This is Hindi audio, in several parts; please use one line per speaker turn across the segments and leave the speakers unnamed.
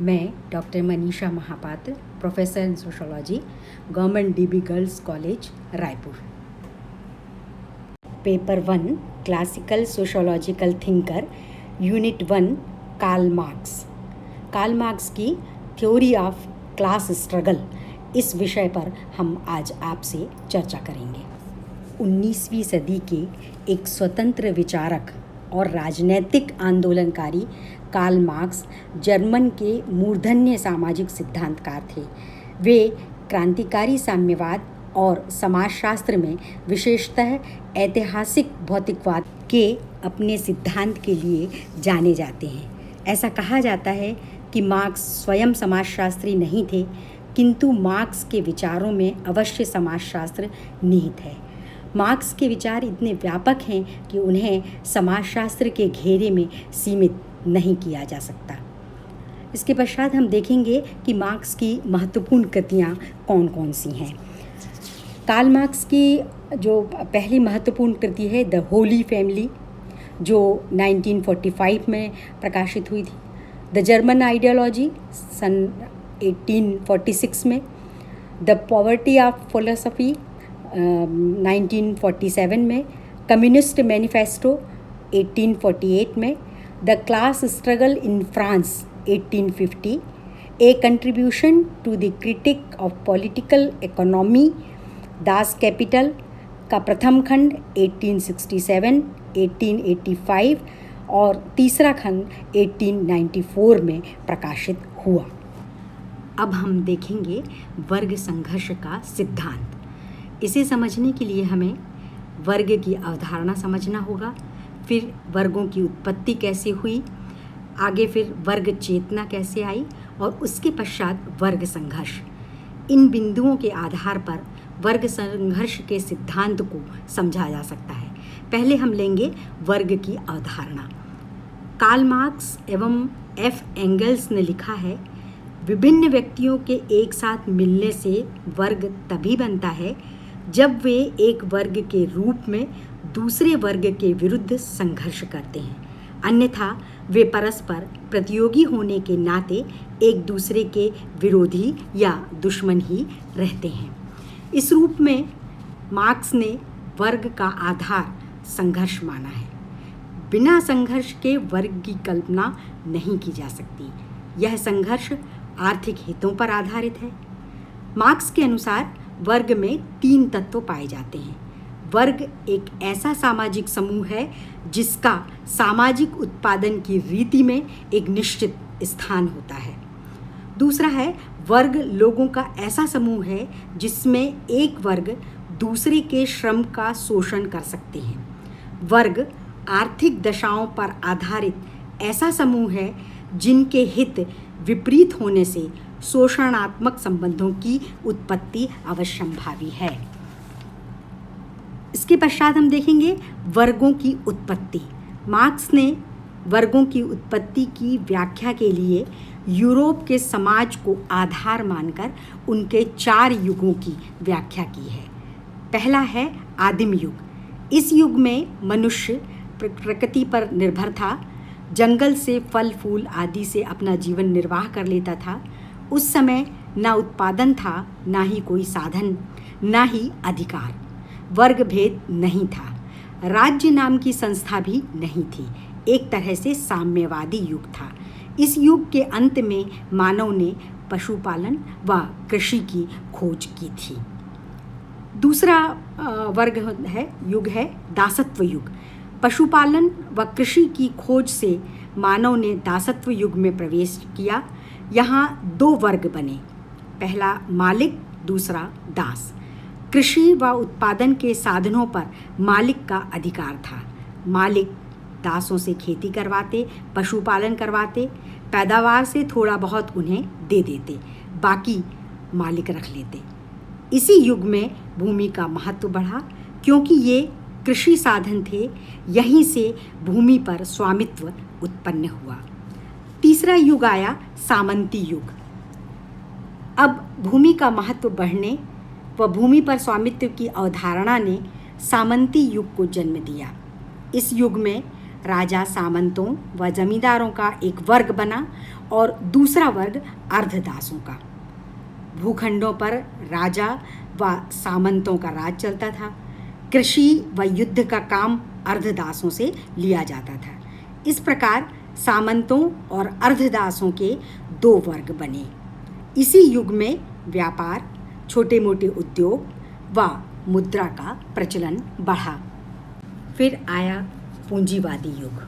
मैं doctor Manisha Mahapatra, professor in sociology, government DB girls college, Raipur. Paper 1 classical sociological thinker, unit 1 Karl Marx की थ्योरी ऑफ क्लास स्ट्रगल, इस विषय पर हम आज आपसे चर्चा करेंगे। 19वीं सदी के एक स्वतंत्र विचारक और राजनैतिक आंदोलनकारी कार्ल मार्क्स जर्मन के मूर्धन्य सामाजिक सिद्धांतकार थे। वे क्रांतिकारी साम्यवाद और समाजशास्त्र में विशेषतः ऐतिहासिक भौतिकवाद के अपने सिद्धांत के लिए जाने जाते हैं। ऐसा कहा जाता है कि मार्क्स स्वयं समाजशास्त्री नहीं थे, किंतु मार्क्स के विचारों में अवश्य समाजशास्त्र निहित है। मार्क्स के विचार इतने व्यापक हैं कि उन्हें समाजशास्त्र के घेरे में सीमित नहीं किया जा सकता। इसके पश्चात हम देखेंगे कि मार्क्स की महत्वपूर्ण कृतियाँ कौन कौन सी हैं। कार्ल मार्क्स की जो पहली महत्वपूर्ण कृति है द होली फैमिली, जो 1945 में प्रकाशित हुई थी। द जर्मन आइडियोलॉजी सन 1846 में। द पॉवर्टी ऑफ फिलोसफी 1947 में। कम्युनिस्ट मैनिफेस्टो 1848 में। The class struggle in France 1850। A contribution to the critique of political economy, Das Kapital का प्रथम खंड 1867, 1885 और तीसरा खंड 1894 में प्रकाशित हुआ। अब हम देखेंगे वर्ग संघर्ष का सिद्धांत। इसे समझने के लिए हमें वर्ग की अवधारणा समझना होगा, फिर वर्गों की उत्पत्ति कैसे हुई, आगे फिर वर्ग चेतना कैसे आई और उसके पश्चात वर्ग संघर्ष। इन बिंदुओं के आधार पर वर्ग संघर्ष के सिद्धांत को समझा जा सकता है। पहले हम लेंगे वर्ग की अवधारणा। कार्ल मार्क्स एवं एफ एंगल्स ने लिखा है, विभिन्न व्यक्तियों के एक साथ मिलने से वर्ग तभी बनता है जब वे एक वर्ग के रूप में दूसरे वर्ग के विरुद्ध संघर्ष करते हैं, अन्यथा वे परस्पर प्रतियोगी होने के नाते एक दूसरे के विरोधी या दुश्मन ही रहते हैं। इस रूप में मार्क्स ने वर्ग का आधार संघर्ष माना है। बिना संघर्ष के वर्ग की कल्पना नहीं की जा सकती। यह संघर्ष आर्थिक हितों पर आधारित है। मार्क्स के अनुसार वर्ग में 3 तत्व पाए जाते हैं। वर्ग एक ऐसा सामाजिक समूह है जिसका सामाजिक उत्पादन की रीति में एक निश्चित स्थान होता है। दूसरा है, वर्ग लोगों का ऐसा समूह है जिसमें एक वर्ग दूसरे के श्रम का शोषण कर सकते हैं। वर्ग आर्थिक दशाओं पर आधारित ऐसा समूह है जिनके हित विपरीत होने से शोषणात्मक संबंधों की उत्पत्ति अवश्यंभावी है। इसके पश्चात हम देखेंगे वर्गों की उत्पत्ति। मार्क्स ने वर्गों की उत्पत्ति की व्याख्या के लिए यूरोप के समाज को आधार मानकर उनके 4 युगों की व्याख्या की है। पहला है आदिम युग। इस युग में मनुष्य प्रकृति पर निर्भर था, जंगल से फल फूल आदि से अपना जीवन निर्वाह कर लेता था। उस समय ना उत्पादन था, ना ही कोई साधन, ना ही अधिकार। वर्ग भेद नहीं था, राज्य नाम की संस्था भी नहीं थी। एक तरह से साम्यवादी युग था। इस युग के अंत में मानव ने पशुपालन व कृषि की खोज की थी। दूसरा युग है दासत्व युग। पशुपालन व कृषि की खोज से मानव ने दासत्व युग में प्रवेश किया। यहाँ 2 वर्ग बने, पहला मालिक, दूसरा दास। कृषि व उत्पादन के साधनों पर मालिक का अधिकार था। मालिक दासों से खेती करवाते, पशुपालन करवाते, पैदावार से थोड़ा बहुत उन्हें दे देते, बाकी मालिक रख लेते। इसी युग में भूमि का महत्व बढ़ा, क्योंकि ये कृषि साधन थे। यहीं से भूमि पर स्वामित्व उत्पन्न हुआ। तीसरा युग आया सामंती युग। अब भूमि का महत्व बढ़ने व भूमि पर स्वामित्व की अवधारणा ने सामंती युग को जन्म दिया। इस युग में राजा सामंतों व जमींदारों का एक वर्ग बना और दूसरा वर्ग अर्धदासों का। भूखंडों पर राजा व सामंतों का राज चलता था। कृषि व युद्ध का काम अर्धदासों से लिया जाता था। इस प्रकार सामंतों और अर्धदासों के दो वर्ग बने। इसी युग में व्यापार, छोटे मोटे उद्योग व मुद्रा का प्रचलन बढ़ा। फिर आया पूंजीवादी युग।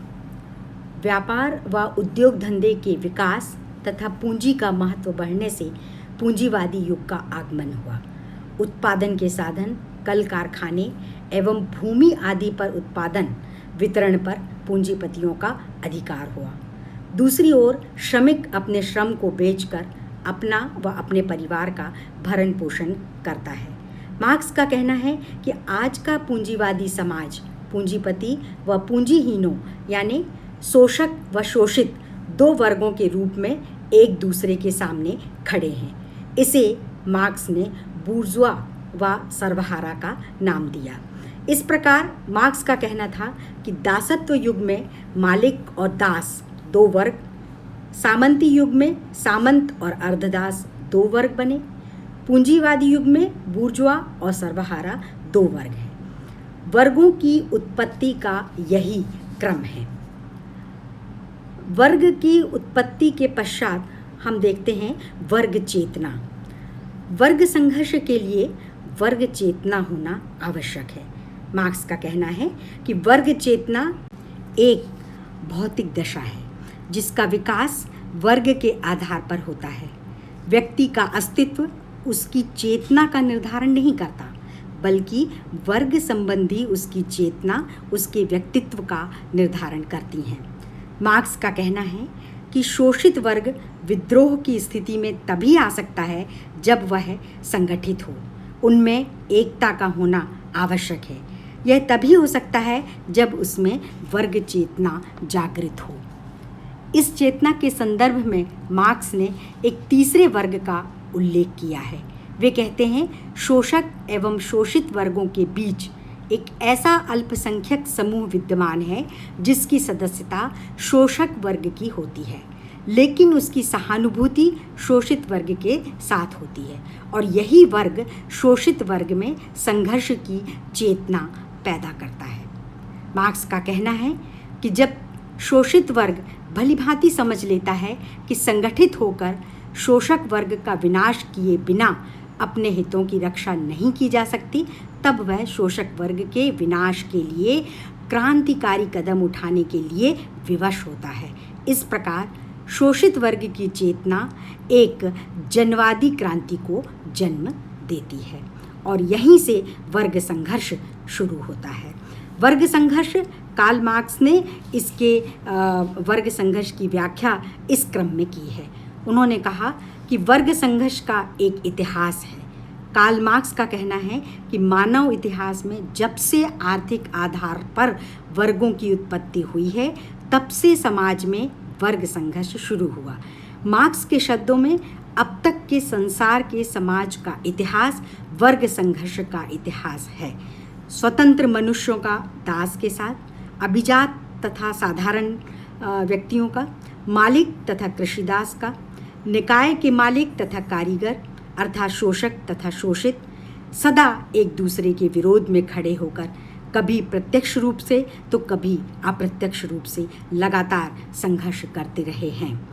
व्यापार व उद्योग धंधे के विकास तथा पूंजी का महत्व बढ़ने से पूंजीवादी युग का आगमन हुआ। उत्पादन के साधन, कल कारखाने एवं भूमि आदि पर उत्पादन वितरण पर पूंजीपतियों का अधिकार हुआ। दूसरी ओर श्रमिक अपने श्रम को बेचकर अपना व अपने परिवार का भरण पोषण करता है। मार्क्स का कहना है कि आज का पूंजीवादी समाज पूंजीपति व पूंजीहीनों यानी शोषक व शोषित दो वर्गों के रूप में एक दूसरे के सामने खड़े हैं। इसे मार्क्स ने बूर्जुआ व सर्वहारा का नाम दिया। इस प्रकार मार्क्स का कहना था कि दासत्व युग में मालिक और दास दो वर्ग, सामंती युग में सामंत और अर्धदास दो वर्ग बने, पूंजीवादी युग में बूर्जुआ और सर्वहारा दो वर्ग हैं। वर्गों की उत्पत्ति का यही क्रम है। वर्ग की उत्पत्ति के पश्चात हम देखते हैं वर्ग चेतना। वर्ग संघर्ष के लिए वर्ग चेतना होना आवश्यक है। मार्क्स का कहना है कि वर्ग चेतना एक भौतिक दशा है जिसका विकास वर्ग के आधार पर होता है। व्यक्ति का अस्तित्व उसकी चेतना का निर्धारण नहीं करता, बल्कि वर्ग संबंधी उसकी चेतना उसके व्यक्तित्व का निर्धारण करती हैं। मार्क्स का कहना है कि शोषित वर्ग विद्रोह की स्थिति में तभी आ सकता है जब वह संगठित हो। उनमें एकता का होना आवश्यक है। यह तभी हो सकता है जब उसमें वर्ग चेतना जागृत हो। इस चेतना के संदर्भ में मार्क्स ने एक तीसरे वर्ग का उल्लेख किया है। वे कहते हैं शोषक एवं शोषित वर्गों के बीच एक ऐसा अल्पसंख्यक समूह विद्यमान है जिसकी सदस्यता शोषक वर्ग की होती है, लेकिन उसकी सहानुभूति शोषित वर्ग के साथ होती है और यही वर्ग शोषित वर्ग में संघर्ष की चेतना पैदा करता है। मार्क्स का कहना है कि जब शोषित वर्ग भलीभांति समझ लेता है कि संगठित होकर शोषक वर्ग का विनाश किए बिना अपने हितों की रक्षा नहीं की जा सकती, तब वह शोषक वर्ग के विनाश के लिए क्रांतिकारी कदम उठाने के लिए विवश होता है। इस प्रकार शोषित वर्ग की चेतना एक जनवादी क्रांति को जन्म देती है और यहीं से वर्ग संघर्ष शुरू होता है। वर्ग संघर्ष, कार्ल मार्क्स ने इसके वर्ग संघर्ष की व्याख्या इस क्रम में की है। उन्होंने कहा कि वर्ग संघर्ष का एक इतिहास है। कार्ल मार्क्स का कहना है कि मानव इतिहास में जब से आर्थिक आधार पर वर्गों की उत्पत्ति हुई है, तब से समाज में वर्ग संघर्ष शुरू हुआ। मार्क्स के शब्दों में अब तक के संसार के समाज का इतिहास वर्ग संघर्ष का इतिहास है। स्वतंत्र मनुष्यों का दास के साथ, अभिजात तथा साधारण व्यक्तियों का, मालिक तथा कृषिदास का, निकाय के मालिक तथा कारीगर अर्थात शोषक तथा शोषित सदा एक दूसरे के विरोध में खड़े होकर कभी प्रत्यक्ष रूप से तो कभी अप्रत्यक्ष रूप से लगातार संघर्ष करते रहे हैं।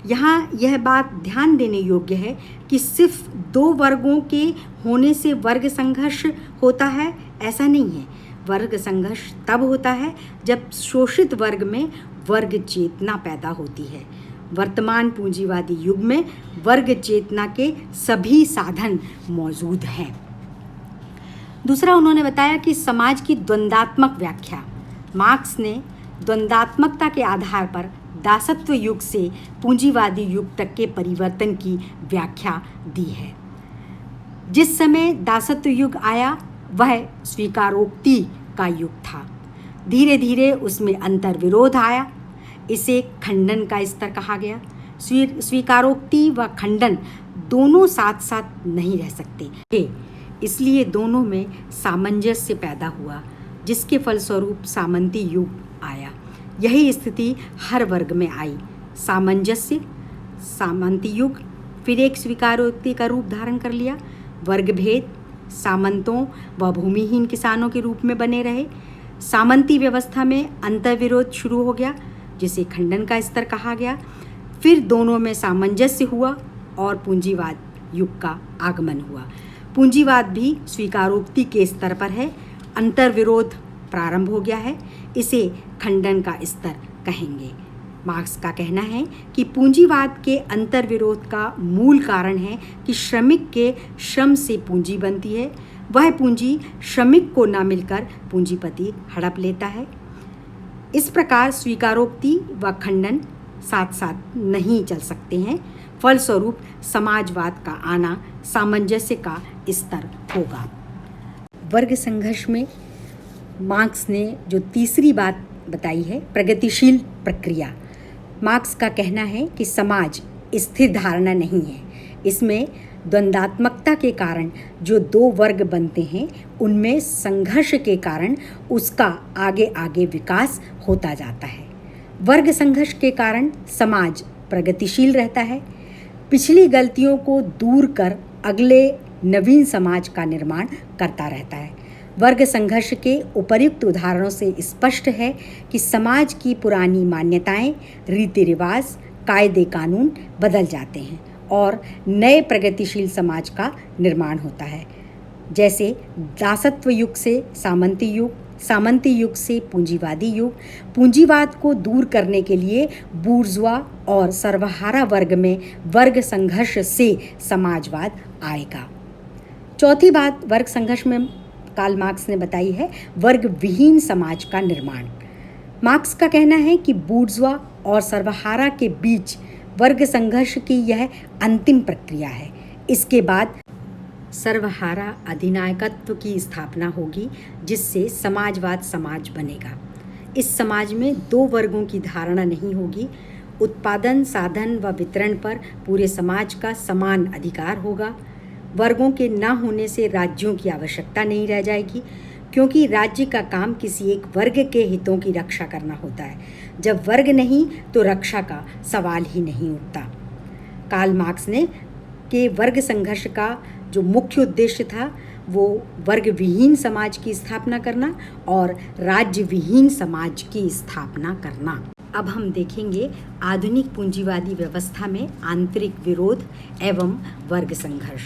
यहाँ यह बात ध्यान देने योग्य है कि सिर्फ दो वर्गों के होने से वर्ग संघर्ष होता है, ऐसा नहीं है। वर्ग संघर्ष तब होता है जब शोषित वर्ग में वर्ग चेतना पैदा होती है। वर्तमान पूंजीवादी युग में वर्ग चेतना के सभी साधन मौजूद हैं। दूसरा, उन्होंने बताया कि समाज की द्वंद्वात्मक व्याख्या। मार्क्स ने द्वंद्वात्मकता के आधार पर दासत्व युग से पूंजीवादी युग तक के परिवर्तन की व्याख्या दी है। जिस समय दासत्व युग आया वह स्वीकारोक्ति का युग था। धीरे धीरे उसमें अंतर्विरोध आया। इसे खंडन का स्तर कहा गया। स्वीकारोक्ति व खंडन दोनों साथ साथ नहीं रह सकते, इसलिए दोनों में सामंजस्य पैदा हुआ, जिसके फलस्वरूप सामंती युग आया। यही स्थिति हर वर्ग में आई। सामंजस्य, सामंती युग फिर एक स्वीकारोक्ति का रूप धारण कर लिया। वर्ग भेद सामंतों व भूमिहीन किसानों के रूप में बने रहे। सामंती व्यवस्था में अंतर्विरोध शुरू हो गया, जिसे खंडन का स्तर कहा गया। फिर दोनों में सामंजस्य हुआ और पूंजीवाद युग का आगमन हुआ। पूंजीवाद भी स्वीकारोक्ति के स्तर पर है, अंतर्विरोध प्रारंभ हो गया है, इसे खंडन का स्तर कहेंगे। मार्क्स का कहना है कि पूंजीवाद के अंतर्विरोध का मूल कारण है कि श्रमिक के श्रम से पूंजी बनती है, वह पूंजी श्रमिक को न मिलकर पूंजीपति हड़प लेता है। इस प्रकार स्वीकारोक्ति व खंडन साथ साथ नहीं चल सकते हैं। फलस्वरूप समाजवाद का आना सामंजस्य का स्तर होगा। वर्ग संघर्ष में मार्क्स ने जो तीसरी बात बताई है, प्रगतिशील प्रक्रिया। मार्क्स का कहना है कि समाज स्थिर धारणा नहीं है, इसमें द्वंद्वात्मकता के कारण जो दो वर्ग बनते हैं उनमें संघर्ष के कारण उसका आगे आगे विकास होता जाता है। वर्ग संघर्ष के कारण समाज प्रगतिशील रहता है, पिछली गलतियों को दूर कर अगले नवीन समाज का निर्माण करता रहता है। वर्ग संघर्ष के उपर्युक्त उदाहरणों से स्पष्ट है कि समाज की पुरानी मान्यताएं, रीति रिवाज, कायदे कानून बदल जाते हैं और नए प्रगतिशील समाज का निर्माण होता है। जैसे दासत्व युग से सामंती युग, सामंती युग से पूंजीवादी युग। पूंजीवाद को दूर करने के लिए बूर्जुआ और सर्वहारा वर्ग में वर्ग संघर्ष से समाजवाद आएगा। चौथी बात वर्ग संघर्ष में कार्ल मार्क्स ने बताई है वर्ग विहीन समाज का निर्माण। मार्क्स का कहना है कि बूर्जुआ और सर्वहारा के बीच वर्ग संघर्ष की यह अंतिम प्रक्रिया है। इसके बाद सर्वहारा अधिनायकत्व की स्थापना होगी, जिससे समाजवाद समाज बनेगा। इस समाज में दो वर्गों की धारणा नहीं होगी। उत्पादन, साधन व वितरण पर पूरे समाज का समान अधिकार होगा। वर्गों के न होने से राज्यों की आवश्यकता नहीं रह जाएगी, क्योंकि राज्य का काम किसी एक वर्ग के हितों की रक्षा करना होता है। जब वर्ग नहीं तो रक्षा का सवाल ही नहीं उठता। कार्ल मार्क्स ने के वर्ग संघर्ष का जो मुख्य उद्देश्य था वो वर्ग विहीन समाज की स्थापना करना और राज्य विहीन समाज की स्थापना करना। अब हम देखेंगे आधुनिक पूंजीवादी व्यवस्था में आंतरिक विरोध एवं वर्ग संघर्ष।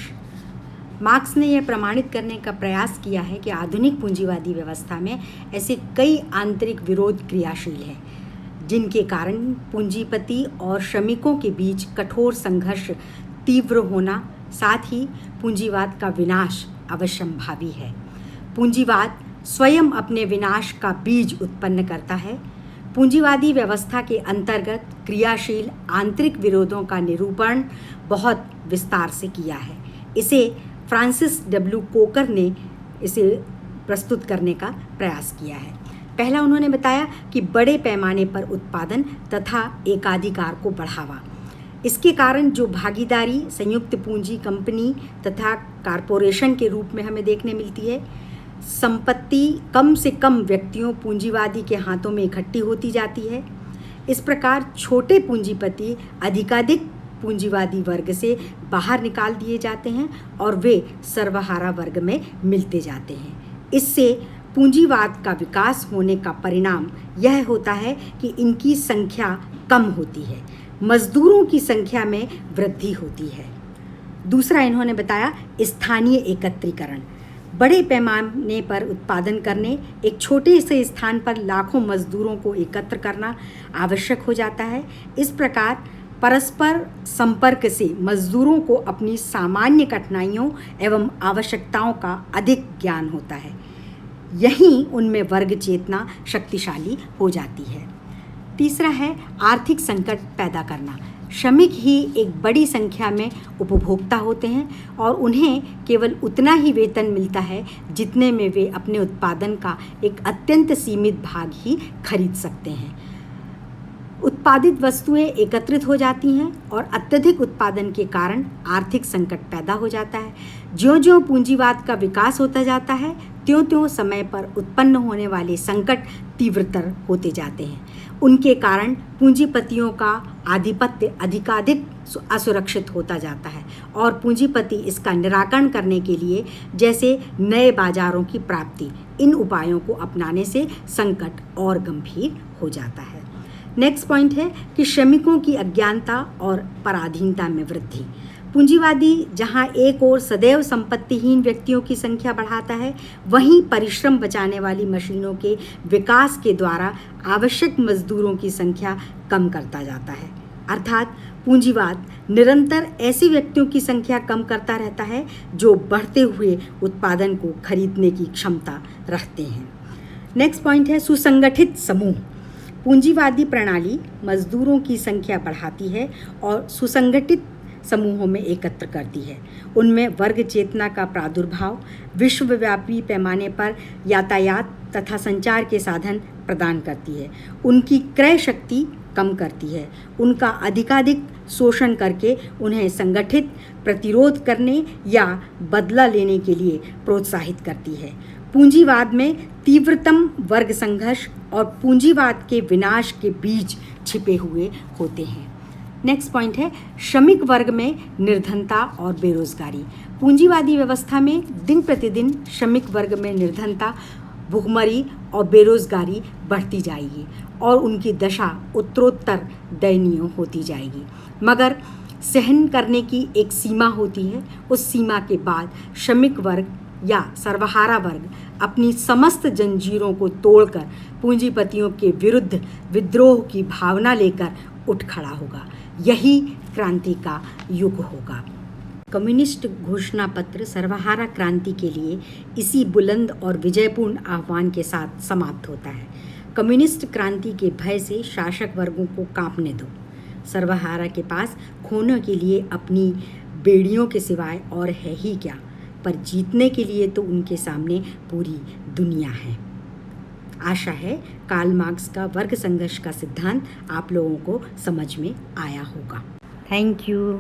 मार्क्स ने यह प्रमाणित करने का प्रयास किया है कि आधुनिक पूंजीवादी व्यवस्था में ऐसे कई आंतरिक विरोध क्रियाशील हैं, जिनके कारण पूंजीपति और श्रमिकों के बीच कठोर संघर्ष तीव्र होना, साथ ही पूंजीवाद का विनाश अवश्यंभावी है। पूंजीवाद स्वयं अपने विनाश का बीज उत्पन्न करता है। पूंजीवादी व्यवस्था के अंतर्गत क्रियाशील आंतरिक विरोधों का निरूपण बहुत विस्तार से किया है। इसे फ्रांसिस डब्ल्यू कोकर ने इसे प्रस्तुत करने का प्रयास किया है। पहला उन्होंने बताया कि बड़े पैमाने पर उत्पादन तथा एकाधिकार को बढ़ावा। इसके कारण जो भागीदारी संयुक्त पूंजी कंपनी तथा कारपोरेशन के रूप में हमें देखने मिलती है, संपत्ति कम से कम व्यक्तियों पूंजीवादी के हाथों में इकट्ठी होती जाती है। इस प्रकार छोटे पूंजीपति अधिकाधिक पूंजीवादी वर्ग से बाहर निकाल दिए जाते हैं और वे सर्वहारा वर्ग में मिलते जाते हैं। इससे पूंजीवाद का विकास होने का परिणाम यह होता है कि इनकी संख्या कम होती है, मजदूरों की संख्या में वृद्धि होती है। दूसरा इन्होंने बताया स्थानीय एकत्रीकरण। बड़े पैमाने पर उत्पादन करने, एक छोटे से स्थान पर लाखों मजदूरों को एकत्र करना आवश्यक हो जाता है। इस प्रकार परस्पर संपर्क से मजदूरों को अपनी सामान्य कठिनाइयों एवं आवश्यकताओं का अधिक ज्ञान होता है। यहीं उनमें वर्ग चेतना शक्तिशाली हो जाती है। तीसरा है आर्थिक संकट पैदा करना। श्रमिक ही एक बड़ी संख्या में उपभोक्ता होते हैं और उन्हें केवल उतना ही वेतन मिलता है जितने में वे अपने उत्पादन का एक अत्यंत सीमित भाग ही खरीद सकते हैं। उत्पादित वस्तुएं एकत्रित हो जाती हैं और अत्यधिक उत्पादन के कारण आर्थिक संकट पैदा हो जाता है। ज्यों-ज्यों पूंजीवाद का विकास होता जाता है, त्यों-त्यों समय पर उत्पन्न होने वाले संकट तीव्रतर होते जाते हैं। उनके कारण पूंजीपतियों का आधिपत्य अधिकाधिक असुरक्षित होता जाता है और पूंजीपति इसका निराकरण करने के लिए, जैसे नए बाजारों की प्राप्ति, इन उपायों को अपनाने से संकट और गंभीर हो जाता है। नेक्स्ट पॉइंट है कि श्रमिकों की अज्ञानता और पराधीनता में वृद्धि। पूंजीवादी जहां एक ओर सदैव संपत्तिहीन व्यक्तियों की संख्या बढ़ाता है, वहीं परिश्रम बचाने वाली मशीनों के विकास के द्वारा आवश्यक मजदूरों की संख्या कम करता जाता है। अर्थात पूंजीवाद निरंतर ऐसे व्यक्तियों की संख्या कम करता रहता है जो बढ़ते हुए उत्पादन को खरीदने की क्षमता रखते हैं। नेक्स्ट पॉइंट है सुसंगठित समूह। पूंजीवादी प्रणाली मजदूरों की संख्या बढ़ाती है और सुसंगठित समूहों में एकत्र करती है। उनमें वर्ग चेतना का प्रादुर्भाव, विश्वव्यापी पैमाने पर यातायात तथा संचार के साधन प्रदान करती है, उनकी क्रय शक्ति कम करती है, उनका अधिकाधिक शोषण करके उन्हें संगठित प्रतिरोध करने या बदला लेने के लिए प्रोत्साहित करती है। पूंजीवाद में तीव्रतम वर्ग संघर्ष और पूंजीवाद के विनाश के बीज छिपे हुए होते हैं। नेक्स्ट पॉइंट है श्रमिक वर्ग में निर्धनता और बेरोजगारी। पूंजीवादी व्यवस्था में दिन प्रतिदिन श्रमिक वर्ग में निर्धनता, भुखमरी और बेरोजगारी बढ़ती जाएगी और उनकी दशा उत्तरोत्तर दयनीय होती जाएगी। मगर सहन करने की एक सीमा होती है। उस सीमा के बाद श्रमिक वर्ग या सर्वहारा वर्ग अपनी समस्त जंजीरों को तोड़कर पूंजीपतियों के विरुद्ध विद्रोह की भावना लेकर उठ खड़ा होगा। यही क्रांति का युग होगा। कम्युनिस्ट घोषणा पत्र सर्वहारा क्रांति के लिए इसी बुलंद और विजयपूर्ण आह्वान के साथ समाप्त होता है। कम्युनिस्ट क्रांति के भय से शासक वर्गों को कांपने दो। सर्वहारा के पास खोने के लिए अपनी बेड़ियों के सिवाय और है ही क्या, पर जीतने के लिए तो उनके सामने पूरी दुनिया है। आशा है कार्ल मार्क्स का वर्ग संघर्ष का सिद्धांत आप लोगों को समझ में आया होगा। Thank you.